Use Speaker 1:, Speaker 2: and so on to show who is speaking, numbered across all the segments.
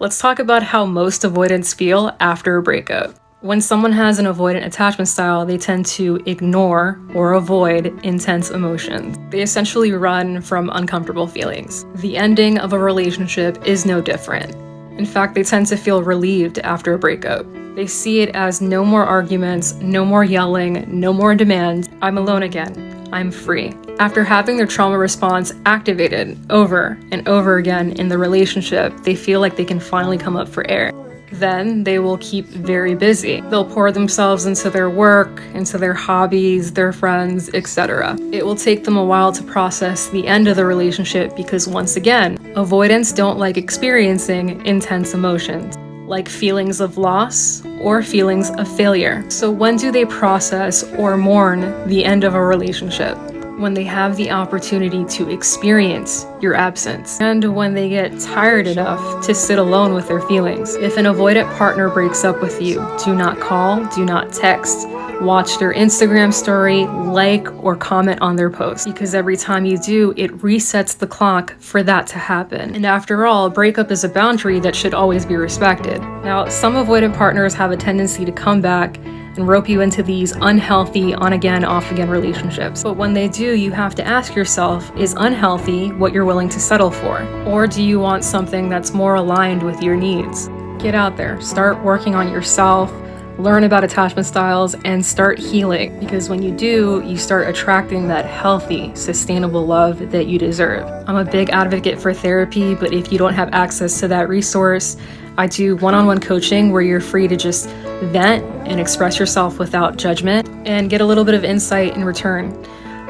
Speaker 1: Let's talk about how most avoidants feel after a breakup. When someone has an avoidant attachment style, they tend to ignore or avoid intense emotions. They essentially run from uncomfortable feelings. The ending of a relationship is no different. In fact, they tend to feel relieved after a breakup. They see it as no more arguments, no more yelling, no more demands. I'm alone again. I'm free. After having their trauma response activated over and over again in the relationship, they feel like they can finally come up for air. Then they will keep very busy. They'll pour themselves into their work, into their hobbies, their friends, etc. It will take them a while to process the end of the relationship because, once again, avoidants don't like experiencing intense emotions, like feelings of loss or feelings of failure. So when do they process or mourn the end of a relationship? When they have the opportunity to experience your absence, and when they get tired enough to sit alone with their feelings. If an avoidant partner breaks up with you, do not call, do not text, watch their Instagram story, like or comment on their post, because every time you do, it resets the clock for that to happen. And after all, a breakup is a boundary that should always be respected. Now, some avoidant partners have a tendency to come back and rope you into these unhealthy on-again, off-again relationships. But when they do, you have to ask yourself, is unhealthy what you're willing to settle for? Or do you want something that's more aligned with your needs? Get out there, start working on yourself, learn about attachment styles, and start healing. Because when you do, you start attracting that healthy, sustainable love that you deserve. I'm a big advocate for therapy, but if you don't have access to that resource, I do one-on-one coaching where you're free to just vent and express yourself without judgment and get a little bit of insight in return.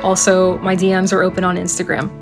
Speaker 1: Also, my DMs are open on Instagram.